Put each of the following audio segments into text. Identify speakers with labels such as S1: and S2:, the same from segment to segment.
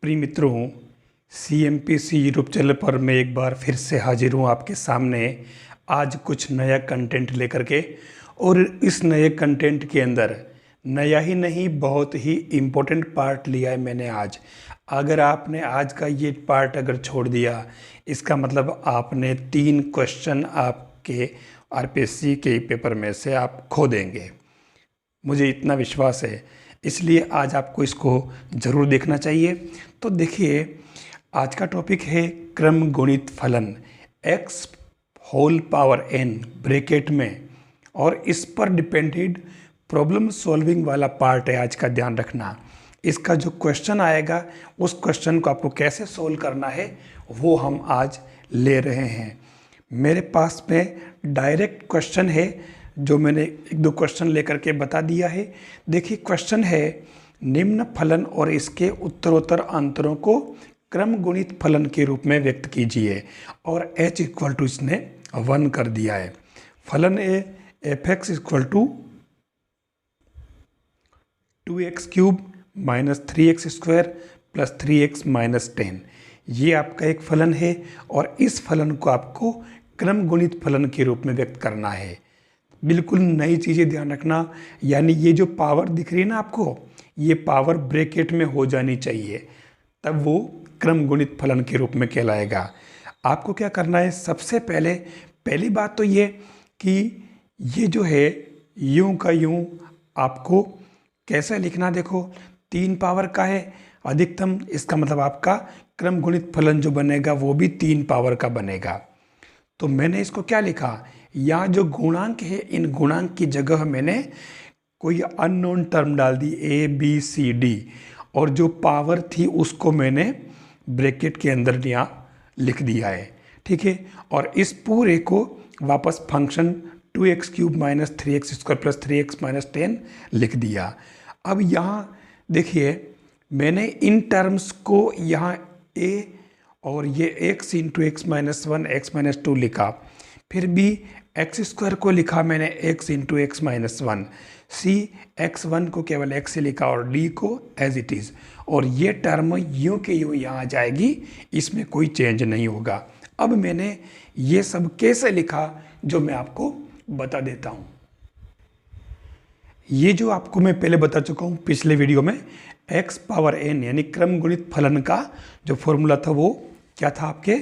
S1: प्रिय मित्रों, CMPC YouTube channel पर मैं एक बार फिर से हाजिर हूँ आपके सामने आज कुछ नया कंटेंट लेकर के। और इस नए कंटेंट के अंदर नया ही नहीं, बहुत ही इम्पोर्टेंट पार्ट लिया है मैंने आज। अगर आपने आज का ये पार्ट अगर छोड़ दिया, इसका मतलब आपने 3 क्वेश्चन आपके RPSC के पेपर में से आप खो देंगे, मुझे इतना विश्वास है। इसलिए आज आपको इसको ज़रूर देखना चाहिए। तो देखिए, आज का टॉपिक है क्रम गुणित फलन x whole power n bracket में, और इस पर डिपेंडेड प्रॉब्लम सॉल्विंग वाला पार्ट है आज का, ध्यान रखना। इसका जो क्वेश्चन आएगा उस क्वेश्चन को आपको कैसे सोल्व करना है वो हम आज ले रहे हैं। मेरे पास में डायरेक्ट क्वेश्चन है जो मैंने 1-2 क्वेश्चन लेकर के बता दिया है। देखिए, क्वेश्चन है निम्न फलन और इसके उत्तरोत्तर अंतरों को क्रम गुणित फलन के रूप में व्यक्त कीजिए, और h इक्वल टू इसने 1 कर दिया है। फलन है f(x) equal to 2x cube minus 3x square plus 3x minus 10। ये आपका एक फलन है, और इस फलन को आपको क्रम गुणित फलन के रूप में व्यक्त करना है। बिल्कुल नई चीज़ें ध्यान रखना, यानी ये जो पावर दिख रही है ना आपको, ये पावर ब्रैकेट में हो जानी चाहिए, तब वो क्रम गुणित फलन के रूप में कहलाएगा। आपको क्या करना है, सबसे पहली बात तो ये कि ये जो है यूं का यूं आपको कैसे लिखना। देखो, 3 पावर का है अधिकतम, इसका मतलब आपका क्रम गुणित फलन जो बनेगा वो भी 3 पावर का बनेगा। तो मैंने इसको क्या लिखा, यहाँ जो गुणांक है इन गुणांक की जगह मैंने कोई अननोन टर्म डाल दी ABCD, और जो पावर थी उसको मैंने ब्रैकेट के अंदर यहाँ लिख दिया है, ठीक है। और इस पूरे को वापस function 2x cube minus 3x square plus 3x minus 10 लिख दिया। अब यहाँ देखिए, मैंने इन टर्म्स को यहाँ a और ये x into x minus 1 x minus 2 लिखा, फिर भी एक्स स्क्वायर को लिखा मैंने x into x minus 1, c x1 को केवल x से लिखा और d को एज इट इज़, और ये टर्म यूँ के यूँ यहाँ आ जाएगी, इसमें कोई चेंज नहीं होगा। अब मैंने ये सब कैसे लिखा जो मैं आपको बता देता हूँ। ये जो आपको मैं पहले बता चुका हूँ पिछले वीडियो में, x पावर n यानी क्रम गुणित फलन का जो फॉर्मूला था वो क्या था आपके,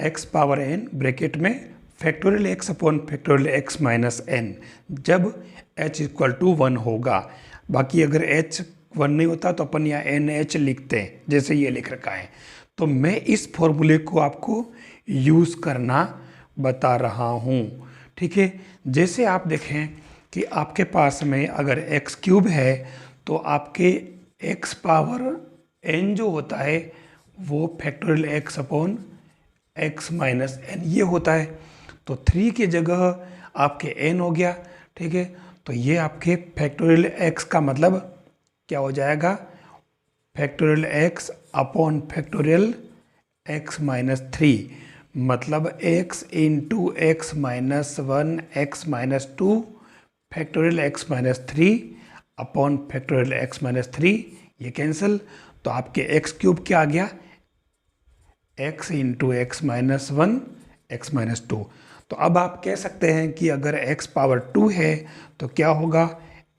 S1: x पावर n ब्रैकेट में factorial x upon factorial x minus n, जब h इक्वल टू 1 होगा। बाकी अगर h 1 नहीं होता तो अपन यहाँ NH लिखते हैं, जैसे ये लिख रखा है। तो मैं इस फॉर्मूले को आपको यूज़ करना बता रहा हूँ, ठीक है। जैसे आप देखें कि आपके पास में अगर x क्यूब है तो आपके x पावर n जो होता है वो factorial x upon x minus n ये होता है। तो 3 की जगह आपके n हो गया, ठीक है। तो ये आपके फैक्टोरियल x का मतलब क्या हो जाएगा, factorial x upon factorial x minus 3, मतलब x into x minus 1 x minus 2 factorial x minus 3 upon factorial x minus 3, ये कैंसिल। तो आपके x क्यूब क्या आ गया, x into x minus 1 x minus 2। तो अब आप कह सकते हैं कि अगर x पावर 2 है तो क्या होगा,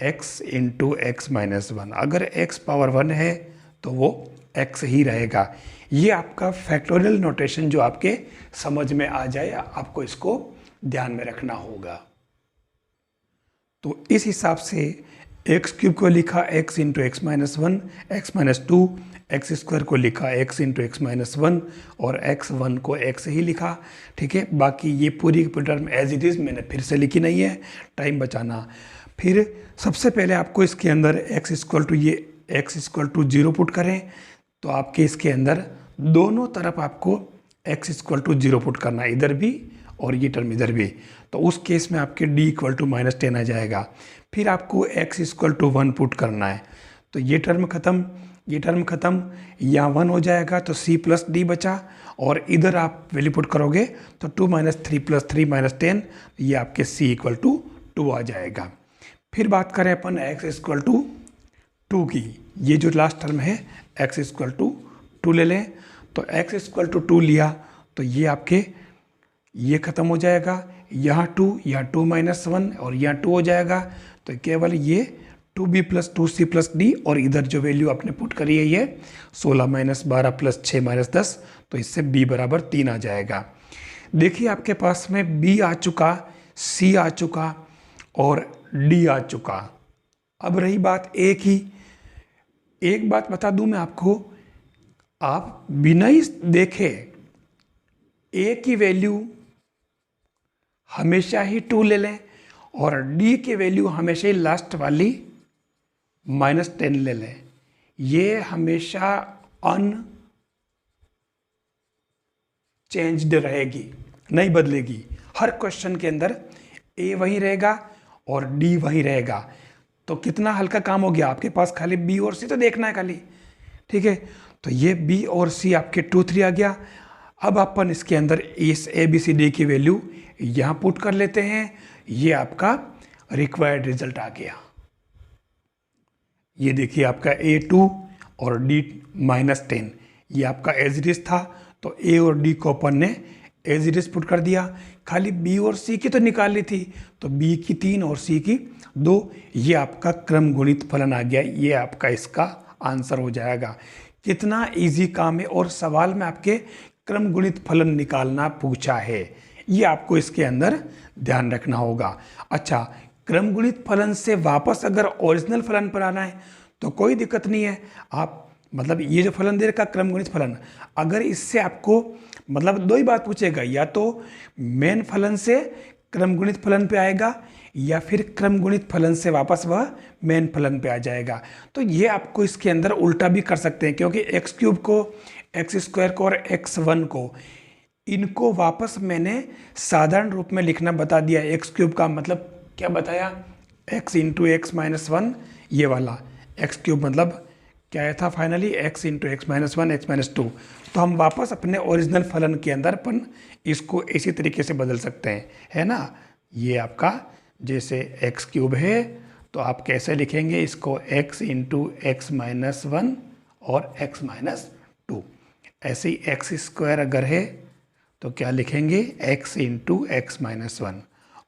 S1: x इंटू एक्स माइनस 1। अगर x पावर 1 है तो वो x ही रहेगा। ये आपका फैक्टोरियल नोटेशन जो आपके समझ में आ जाए, आपको इसको ध्यान में रखना होगा। तो इस हिसाब से x क्यूब को लिखा x into x minus 1 x minus 2, x square को लिखा x इंटू एक्स माइनस 1 और x1 को x ही लिखा, ठीक है। बाकी ये पूरी टर्म एज इट इज़ मैंने फिर से लिखी नहीं है, टाइम बचाना। फिर सबसे पहले आपको इसके अंदर x इक्वल टू 0 पुट करें, तो आपके इसके अंदर दोनों तरफ आपको x इक्वल टू 0 पुट करना है, इधर भी और ये टर्म इधर भी। तो उस केस में आपके d इक्वल टू माइनस 10 आ जाएगा। फिर आपको x इक्वल टू 1 पुट करना है, तो ये टर्म ख़त्म, ये टर्म ख़त्म, यहाँ 1 हो जाएगा तो c प्लस d बचा, और इधर आप वैल्यू पुट करोगे तो 2 माइनस 3 प्लस 3 माइनस 10, ये आपके c इक्वल टू 2 आ जाएगा। फिर बात करें अपन x इक्वल टू 2 की, ये जो लास्ट टर्म है x इक्वल टू 2 ले लें तो x इक्वल टू 2 लिया तो ये आपके ये ख़त्म हो जाएगा, यहाँ 2 यहाँ 2 माइनस 1 और यहाँ 2 हो जाएगा। तो केवल ये 2b plus 2c plus d और इधर जो वैल्यू आपने पुट करी है ये 16 माइनस 12 प्लस 6 माइनस 10, तो इससे b बराबर 3 आ जाएगा। देखिए आपके पास में b आ चुका, c आ चुका और d आ चुका। अब रही बात a की। एक बात बता दूं मैं आपको, आप बिना ही देखे a की वैल्यू हमेशा ही 2 ले लें और d की वैल्यू हमेशा ही लास्ट वाली -10 ले लें। ये हमेशा अनचेंज्ड रहेगी, नहीं बदलेगी। हर क्वेश्चन के अंदर a वही रहेगा और d वही रहेगा। तो कितना हल्का काम हो गया, आपके पास खाली b और c तो देखना है खाली, ठीक है। तो ये b और c आपके 2 3 आ गया। अब अपन इसके अंदर इस a b c d की वैल्यू यहाँ पुट कर लेते हैं। ये आपका रिक्वायर्ड रिजल्ट आ गया। ये देखिए आपका a2 और d -10 ये आपका एज इट इज था। तो a और d को अपन ने एज इट इज पुट कर दिया। खाली b और c की तो निकाल ली थी, तो b की 3 और c की 2। ये आपका क्रम गुणित फलन आ गया। ये आपका इसका आंसर हो जाएगा। कितना इजी काम है, और सवाल में आपके क्रम गुणित फलन निकालना पूछा है, ये आपको इसके अंदर ध्यान रखना होगा। अच्छा, क्रम गुणित फलन से वापस अगर ओरिजिनल फलन पर आना है तो कोई दिक्कत नहीं है। आप मतलब ये जो फलन दे रखा क्रम गुणित फलन, अगर इससे आपको मतलब दो ही बात पूछेगा, या तो मेन फलन से क्रम गुणित फलन पे आएगा या फिर क्रम गुणित फलन से वापस वह मेन फलन पे आ जाएगा। तो ये आपको इसके अंदर उल्टा भी कर सकते हैं, क्योंकि एक्स क्यूब को, एक्स स्क्वायर को और x1 को, इनको वापस मैंने साधारण रूप में लिखना बता दिया। एक्स क्यूब का मतलब क्या बताया, x इंटू एक्स माइनस 1, ये वाला एक्स क्यूब मतलब क्या था finally x into x minus 1 x minus 2। तो हम वापस अपने ओरिजिनल फलन के अंदर अपन इसको इसी तरीके से बदल सकते हैं, है ना। ये आपका जैसे एक्स क्यूब है तो आप कैसे लिखेंगे इसको, x इंटू एक्स माइनस 1 और x माइनस 2। ऐसे ही एक्स स्क्वायर अगर है तो क्या लिखेंगे, x इंटू एक्स माइनस 1,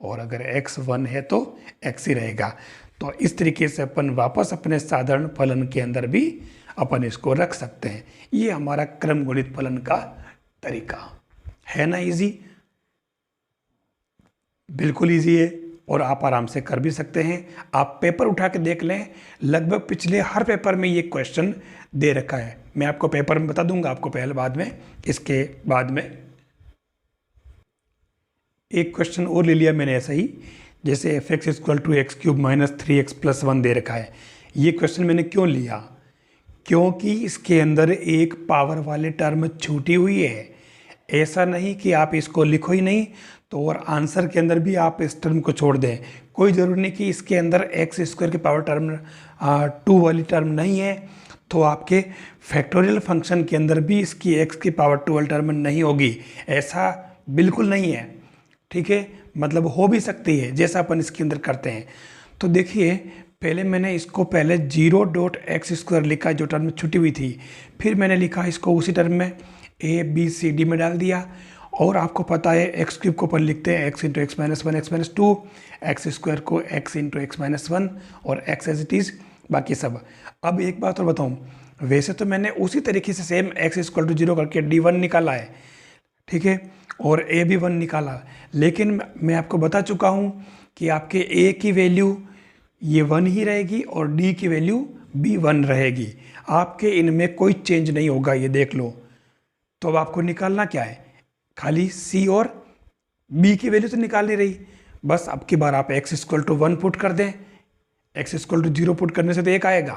S1: और अगर x1 है तो x ही रहेगा। तो इस तरीके से अपन वापस अपने साधारण फलन के अंदर भी अपन इसको रख सकते हैं। ये हमारा क्रम गुणित फलन का तरीका है ना। इजी, बिल्कुल इजी है और आप आराम से कर भी सकते हैं। आप पेपर उठा के देख लें, लगभग पिछले हर पेपर में ये क्वेश्चन दे रखा है। मैं आपको पेपर में बता दूंगा आपको पहले, बाद में इसके बाद में एक क्वेश्चन और ले लिया मैंने ऐसा ही, जैसे F X equal to X cube minus 3x plus 1 दे रखा है। ये क्वेश्चन मैंने क्यों लिया, क्योंकि इसके अंदर एक पावर वाले टर्म छूटी हुई है। ऐसा नहीं कि आप इसको लिखो ही नहीं तो और आंसर के अंदर भी आप इस टर्म को छोड़ दें। कोई ज़रूरी नहीं कि इसके अंदर एक्स स्क्वायर की पावर टर्म 2 वाली टर्म नहीं है तो आपके फैक्टोरियल फंक्शन के अंदर भी इसकी x की पावर 2 वाली टर्म नहीं होगी, ऐसा बिल्कुल नहीं है, ठीक है। मतलब हो भी सकती है जैसा अपन इसके अंदर करते हैं। तो देखिए पहले मैंने इसको पहले 0.x² लिखा जो टर्म छुटी हुई थी, फिर मैंने लिखा इसको उसी टर्म में a b c d में डाल दिया। और आपको पता है एक्स क्यूब को अपन लिखते हैं x into x minus 1 x minus 2, x square को x इंटू एक्स माइनस 1 और x एज इट इज़ बाकी सब। अब एक बात और बताऊँ, वैसे तो मैंने उसी तरीके से सेम x इक्वल टू 0 करके d1 निकाला है, ठीक है, और a भी 1 निकाला, लेकिन मैं आपको बता चुका हूँ कि आपके a की वैल्यू ये 1 ही रहेगी और d की वैल्यू भी 1 रहेगी। आपके इनमें कोई चेंज नहीं होगा, ये देख लो। तो अब आपको निकालना क्या है, खाली c और b की वैल्यू तो निकाल नहीं रही, बस अब की बार आप x इक्वल टू 1 पुट कर दें। x इक्वल टू 0 पुट करने से तो 1 आएगा,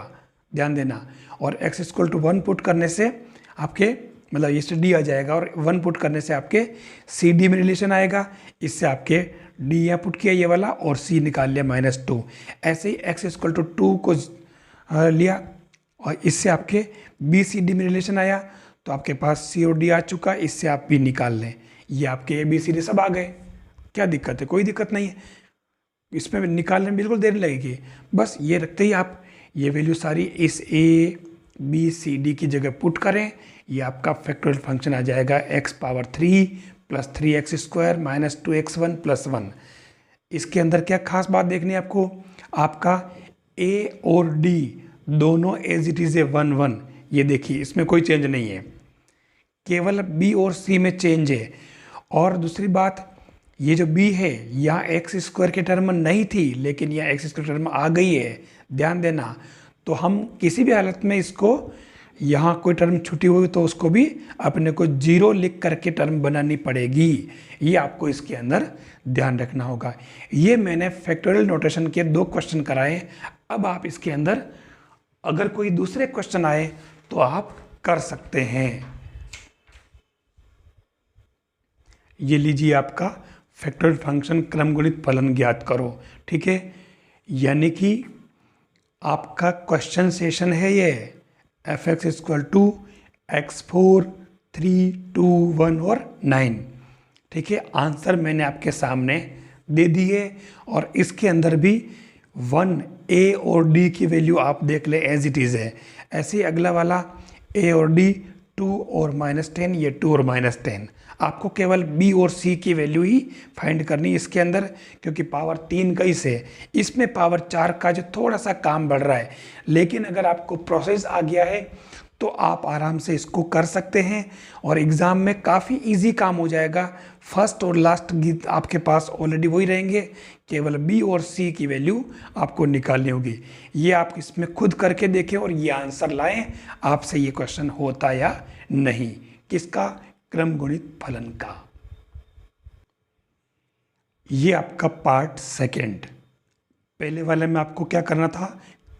S1: ध्यान देना, और x इक्वल टू 1 पुट करने से आपके मतलब ये से d आ जाएगा, और 1 पुट करने से आपके सी डी में रिलेशन आएगा। इससे आपके d यहाँ पुट किया ये वाला और c निकाल लिया -2। ऐसे ही x इक्वल टू 2 को लिया और इससे आपके बी सी डी में रिलेशन आया, तो आपके पास c और d आ चुका, इससे आप b निकाल लें। ये आपके a b c d सब आ गए, क्या दिक्कत है, कोई दिक्कत नहीं है। इसमें निकालने में बिल्कुल देर नहीं लगेगी, बस ये रखते ही आप ये वैल्यू सारी इस a b c d की जगह पुट करें, ये आपका फैक्टोरियल फंक्शन आ जाएगा x power 3 plus 3x² minus 2x1 plus 1। इसके अंदर क्या खास बात देखनी है आपको, आपका a और d दोनों एज इट इज़ ए 1 1। ये देखिए इसमें कोई चेंज नहीं है, केवल b और c में चेंज है। और दूसरी बात, ये जो b है यहाँ x² के टर्म नहीं थी, लेकिन यहाँ x² टर्म आ गई है, ध्यान देना। तो हम किसी भी हालत में इसको, यहाँ कोई टर्म छुटी हुई तो उसको भी अपने को 0 लिख करके टर्म बनानी पड़ेगी। ये आपको इसके अंदर ध्यान रखना होगा। ये मैंने फैक्टोरियल नोटेशन के 2 क्वेश्चन कराए। अब आप इसके अंदर अगर कोई दूसरे क्वेश्चन आए तो आप कर सकते हैं। ये लीजिए आपका फैक्टोरियल फंक्शन क्रमगुणित फलन ज्ञात करो, ठीक है। यानी कि आपका क्वेश्चन सेशन है ये f(x) = x4, 3, 2, 1 और 9, ठीक है। आंसर मैंने आपके सामने दे दिए और इसके अंदर भी 1 a और d की वैल्यू आप देख ले एज इट इज़ है। ऐसे ही अगला वाला a और d 2 और -10, ये 2 और -10। आपको केवल b और c की वैल्यू ही फाइंड करनी है इसके अंदर, क्योंकि पावर 3 का इस है, इसमें पावर 4 का जो थोड़ा सा काम बढ़ रहा है। लेकिन अगर आपको प्रोसेस आ गया है तो आप आराम से इसको कर सकते हैं और एग्ज़ाम में काफ़ी इजी काम हो जाएगा। फर्स्ट और लास्ट गीत आपके पास ऑलरेडी वही रहेंगे, केवल b और c की वैल्यू आपको निकालनी होगी। ये आप इसमें खुद करके देखें और ये आंसर लाएं, आपसे ये क्वेश्चन होता या नहीं। किसका? क्रमगुणित फलन का। ये आपका पार्ट 2। पहले वाले में आपको क्या करना था?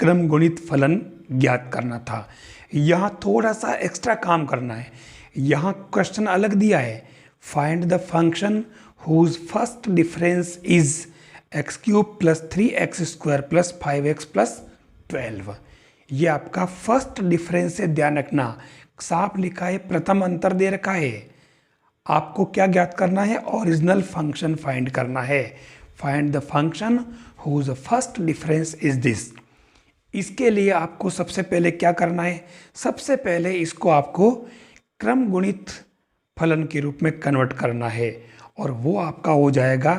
S1: क्रमगुणित फलन ज्ञात करना था। यहाँ थोड़ा सा एक्स्ट्रा काम करना है। यहाँ क्वेश्चन अलग दिया है, find the function whose first difference is x³ + 3x² + 5x + 12। ये आपका फर्स्ट डिफरेंस है, ध्यान रखना। साफ लिखा है, प्रथम अंतर दे रखा है। आपको क्या ज्ञात करना है? ओरिजिनल फंक्शन फाइंड करना है। Find the function whose first difference is this. इसके लिए आपको सबसे पहले क्या करना है? सबसे पहले इसको आपको क्रमगुणित फलन के रूप में कन्वर्ट करना है और वो आपका हो जाएगा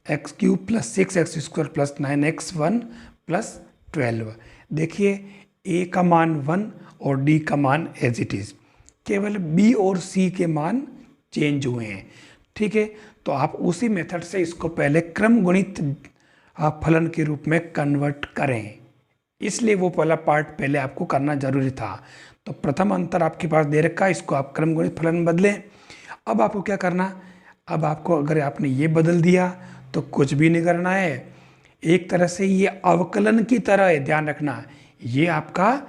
S1: x³ + 6x² + 9x1 + 12। देखिए a का मान 1 और d का मान एज इट इज़, केवल b और c के मान चेंज हुए हैं, ठीक है। तो आप उसी मेथड से इसको पहले क्रमगुणित फलन के रूप में कन्वर्ट करें, इसलिए वो वाला पार्ट पहले आपको करना जरूरी था। तो प्रथम अंतर आपके पास दे रखा है, इसको आप क्रमगुणित फलन बदलें। अब आपको क्या करना? अब आपको अगर आपने ये बदल दिया तो कुछ भी नहीं करना है। एक तरह से ये अवकलन की तरह है, ध्यान रखना। ये आपका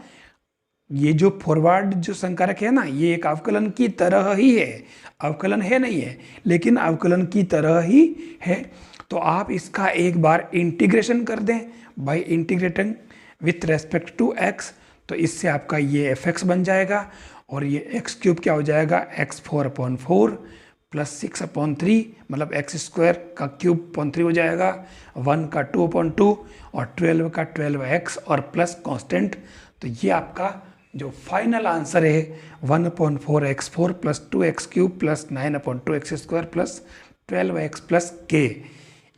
S1: ये जो फॉरवर्ड जो संकारक है ना, ये एक अवकलन की तरह ही है। अवकलन है नहीं है, लेकिन अवकलन की तरह ही है। तो आप इसका एक बार इंटीग्रेशन कर दें by integrating with respect to x। तो इससे आपका ये f(x) बन जाएगा और ये x³ क्या हो जाएगा? x4/4 + 6/3, मतलब x² का क्यूब 3 हो जाएगा, 1 का 2/2 और 12 का 12x और प्लस कांस्टेंट। तो ये आपका जो फाइनल आंसर है 1/4x4 + 2x³ + 9/2x² + 12x + k,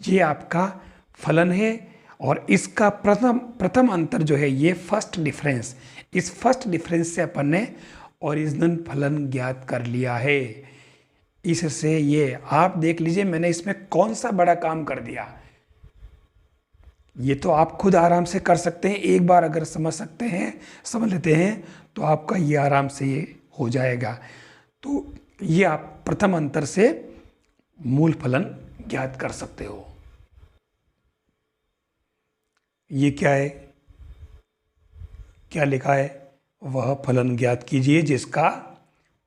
S1: ये आपका फलन है। और इसका प्रथम अंतर जो है ये फर्स्ट डिफरेंस, इस फर्स्ट डिफरेंस से अपन ने ओरिजिनल फलन ज्ञात कर लिया है। इससे ये आप देख लीजिए मैंने इसमें कौन सा बड़ा काम कर दिया। ये तो आप खुद आराम से कर सकते हैं, एक बार अगर समझ लेते हैं तो आपका ये आराम से ये हो जाएगा। तो ये आप प्रथम अंतर से मूल फलन ज्ञात कर सकते हो। ये क्या है? क्या लिखा है? वह फलन ज्ञात कीजिए जिसका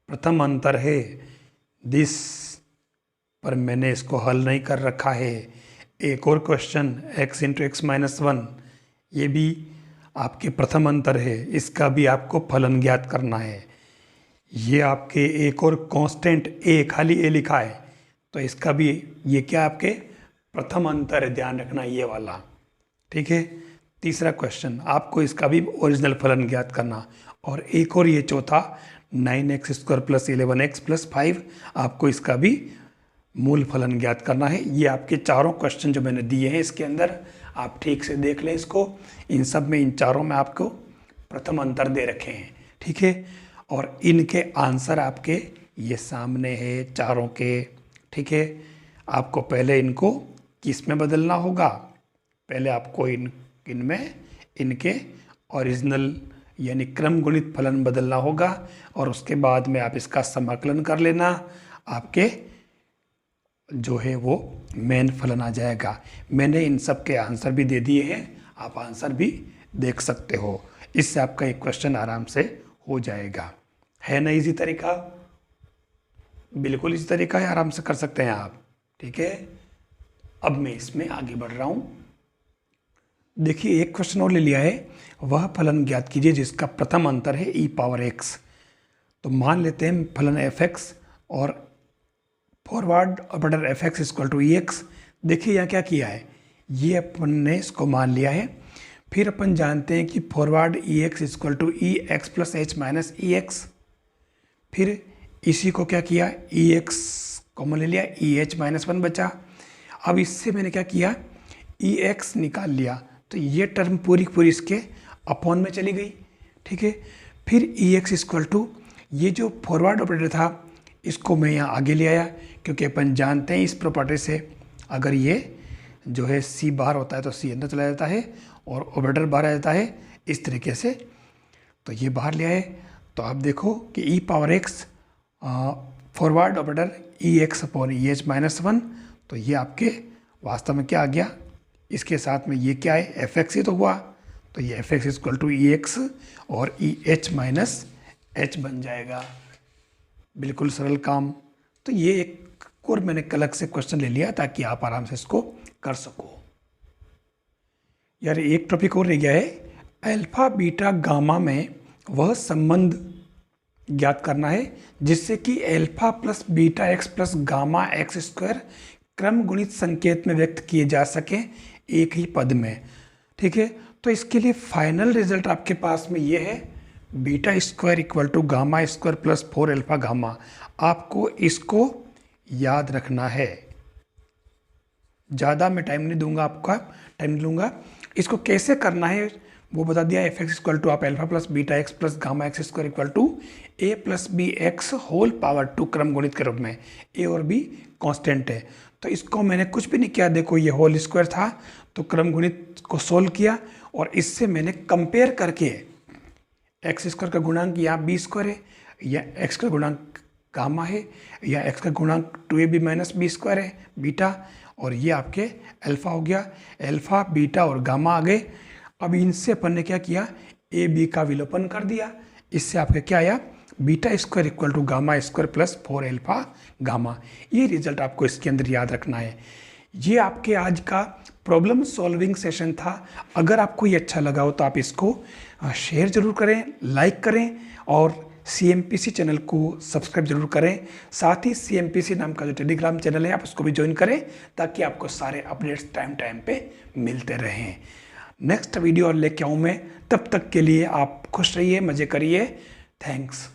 S1: प्रथम अंतर है दिस, पर मैंने इसको हल नहीं कर रखा है। एक और क्वेश्चन x × x - 1, ये भी आपके प्रथम अंतर है, इसका भी आपको फलन ज्ञात करना है। ये आपके एक और कांस्टेंट a, खाली a लिखा है, तो इसका भी ये क्या आपके प्रथम अंतर है, ध्यान रखना ये वाला, ठीक है। तीसरा क्वेश्चन आपको इसका भी ओरिजिनल फलन ज्ञात करना। और एक और ये चौथा 9x² प्लस 11x प्लस 5, आपको इसका भी मूल फलन ज्ञात करना है। ये आपके चारों क्वेश्चन जो मैंने दिए हैं इसके अंदर, आप ठीक से देख लें इसको। इन सब में, इन चारों में आपको प्रथम अंतर दे रखे हैं, ठीक है। और इनके आंसर आपके ये सामने है चारों के, ठीक है। आपको पहले इनको किस में बदलना होगा? पहले आपको इनमें इनके ओरिजिनल यानी क्रम गुणित फलन बदलना होगा, और उसके बाद में आप इसका समाकलन कर लेना, आपके जो है वो मेन फलन आ जाएगा। मैंने इन सब के आंसर भी दे दिए हैं, आप आंसर भी देख सकते हो। इससे आपका एक क्वेश्चन आराम से हो जाएगा। है ना इजी तरीका? बिल्कुल इसी तरीका है, आराम से कर सकते हैं आप, ठीक है। अब मैं इसमें आगे बढ़ रहा हूँ। देखिए एक क्वेश्चन और ले लिया है, वह फलन ज्ञात कीजिए जिसका प्रथम अंतर है e⁻x। तो मान लेते हैं फलन f(x) और फॉरवर्ड ऑपरेटर f(x) = ex। देखिए यहाँ क्या किया है, ये अपन ने इसको मान लिया है। फिर अपन जानते हैं कि forward ex = ex + h - ex। फिर इसी को क्या किया, ex कॉमन ले लिया, eh - 1 बचा। अब इससे मैंने क्या किया, ex निकाल लिया, तो ये टर्म पूरी की पूरी इसके अपॉन में चली गई, ठीक है। फिर ex = ये जो फॉरवर्ड ऑपरेटर था इसको मैं यहाँ आगे ले आया, क्योंकि अपन जानते हैं इस प्रॉपर्टी से अगर ये जो है c बाहर होता है तो c अंदर चला जाता है और ऑपरेटर बाहर आ जाता है, इस तरीके से। तो ये बाहर ले आए, तो आप देखो कि e⁻x फॉरवर्ड ऑपरेटर ex/eh - 1, तो ये आपके वास्तव में क्या आ गया, इसके साथ में ये क्या है, fx ही तो हुआ, तो ये fx = ex और eh - h बन जाएगा। बिल्कुल सरल काम। तो ये एक और मैंने अलग से क्वेश्चन ले लिया ताकि आप आराम से इसको कर सको। यार एक टॉपिक और रह गया है, अल्फा बीटा गामा में वह संबंध ज्ञात करना है जिससे कि alpha plus beta X plus gamma x² क्रम गुणित संकेत में व्यक्त किए जा सके एक ही पद में, ठीक है। तो इसके लिए फाइनल रिजल्ट आपके पास में ये है, beta square = gamma square plus 4 alpha gamma. आपको इसको याद रखना है, ज़्यादा मैं टाइम नहीं दूंगा, आपका टाइम नहीं लूँगा। इसको कैसे करना है वो बता दिया। fx = आप alpha plus beta X plus gamma x² = a + bx whole power 2 क्रम गुणित के रूप में। a और b कांस्टेंट है, तो इसको मैंने कुछ भी नहीं किया। देखो ये होल स्क्वायर था तो क्रम गुणित को सोल्व किया, और इससे मैंने कंपेयर करके x² का गुणांक यहाँ b² है, या x का गुणांक गामा है, या x का गुणांक 2ab - b² है बीटा, और ये आपके अल्फा हो गया। अल्फा बीटा और गामा आ गए। अब इनसे अपन ने क्या किया, ए बी का विलोपन कर दिया। इससे आपका क्या आया, β² = गामा² प्लस 4 अल्फा गामा। ये रिजल्ट आपको इसके अंदर याद रखना है। ये आपके आज का प्रॉब्लम सॉल्विंग सेशन था। अगर आपको ये अच्छा लगा हो तो आप इसको शेयर ज़रूर करें, लाइक करें, और CMPC चैनल को सब्सक्राइब जरूर करें। साथ ही CMPC नाम का जो टेलीग्राम चैनल है आप उसको भी ज्वाइन करें, ताकि आपको सारे अपडेट्स टाइम पे मिलते रहें। नेक्स्ट वीडियो और लेके आऊँ मैं, तब तक के लिए आप खुश रहिए, मज़े करिए। थैंक्स।